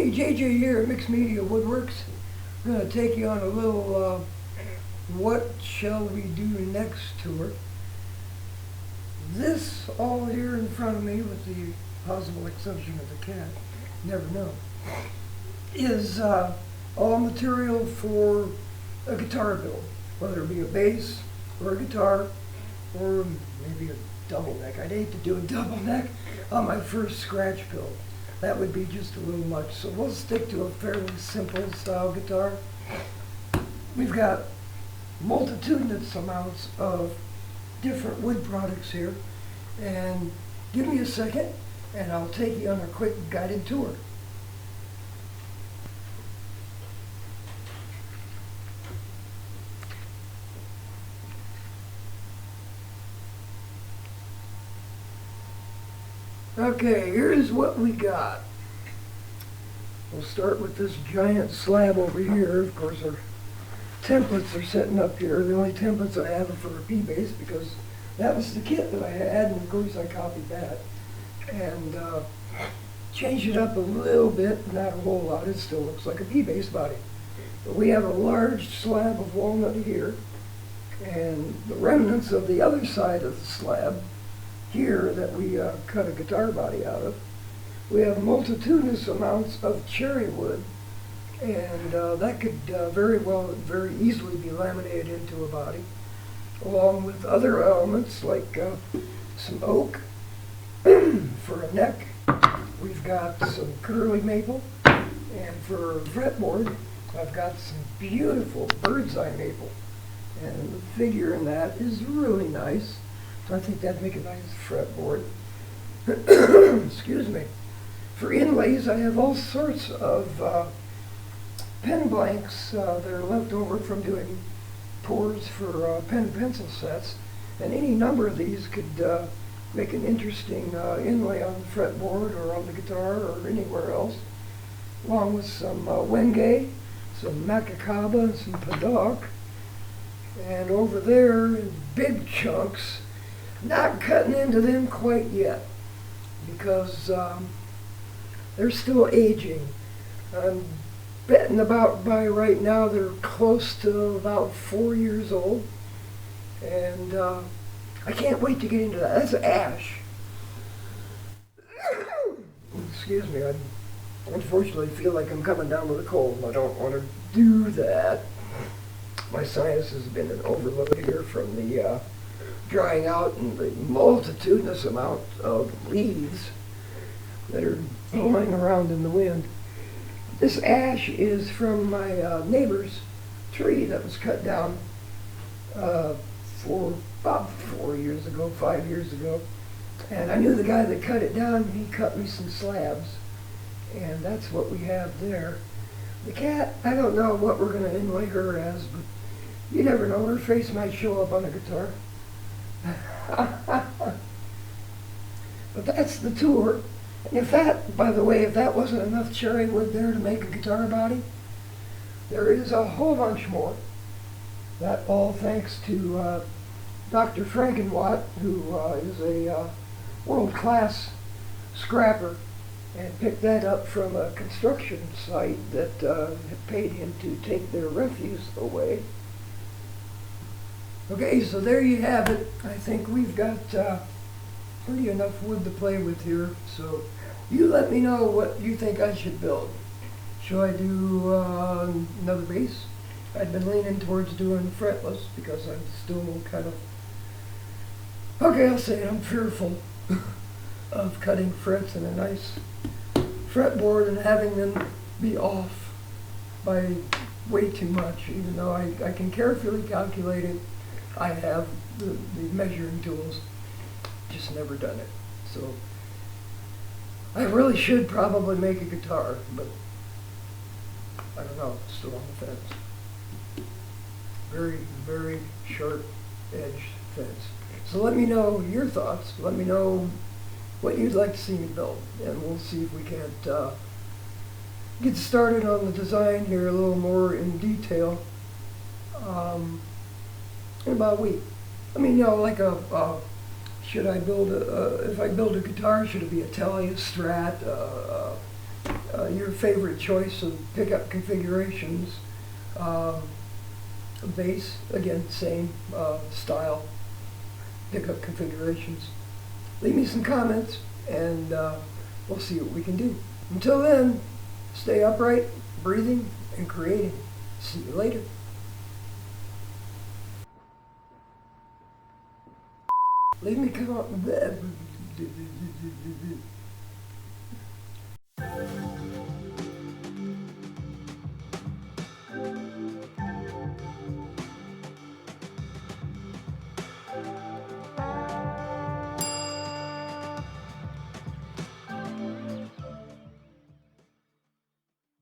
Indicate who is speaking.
Speaker 1: Hey, JJ here at Mixed Media Woodworks. I'm going to take you on a little what shall we do next tour. This all here in front of me, with the possible exception of the cat, never know, is all material for a guitar build, whether it be a bass or a guitar or maybe a double neck. I'd hate to do a double neck on my first scratch build. That would be just a little much. So we'll stick to a fairly simple style guitar. We've got multitudinous amounts of different wood products here. And give me a second and I'll take you on a quick guided tour. Okay, here's what we got. We'll start with this giant slab over here. Of course, our templates are sitting up here. The only templates I have are for a P-bass because that was the kit that I had, and of course I copied that and changed it up a little bit, not a whole lot. It still looks like a P-bass body. But we have a large slab of walnut here, and the remnants of the other side of the slab here that we cut a guitar body out of. We have multitudinous amounts of cherry wood, and that could very easily be laminated into a body, along with other elements like some oak for a neck. We've got some curly maple, and for a fretboard, I've got some beautiful bird's eye maple, and the figure in that is really nice. So I think that'd make a nice fretboard. Excuse me. For inlays, I have all sorts of pen blanks that are left over from doing pours for pen and pencil sets. And any number of these could make an interesting inlay on the fretboard or on the guitar or anywhere else, along with some wenge, some macacaba, and some paddock. And over there in big chunks, not cutting into them quite yet because they're still aging. I'm betting about by right now they're close to about 4 years old, and I can't wait to get into that. That's ash. Excuse me, I unfortunately feel like I'm coming down with a cold. I don't want to do that. My sinus has been an overload here from the drying out and the multitudinous amount of leaves that are blowing around in the wind. This ash is from my neighbor's tree that was cut down for about 4 years ago, 5 years ago. And I knew the guy that cut it down. He cut me some slabs, and that's what we have there. The cat, I don't know what we're going to inlay her as, but you never know. Her face might show up on a guitar. But that's the tour. And if that, by the way, if that wasn't enough cherry wood there to make a guitar body, there is a whole bunch more. That all thanks to Dr. Frankenwatt, who is a world-class scrapper, and picked that up from a construction site that had paid him to take their refuse away. Okay, so there you have it. I think we've got pretty enough wood to play with here. So you let me know what you think I should build. Should I do another bass? I've been leaning towards doing fretless because I'm still kind of, okay, I'll say it, I'm fearful of cutting frets in a nice fretboard and having them be off by way too much, even though I can carefully calculate it. I have the measuring tools, just never done it. So I really should probably make a guitar, but I don't know, still on the fence. Very, very sharp edged fence. So let me know your thoughts. Let me know what you'd like to see me build, and we'll see if we can't get started on the design here a little more in detail. In about a week. I mean, you know, like should I build if I build a guitar, should it be a Tele, a Strat, your favorite choice of pickup configurations. Base, again, same style pickup configurations. Leave me some comments and we'll see what we can do. Until then, stay upright, breathing, and creating. See you later. Leave me comment.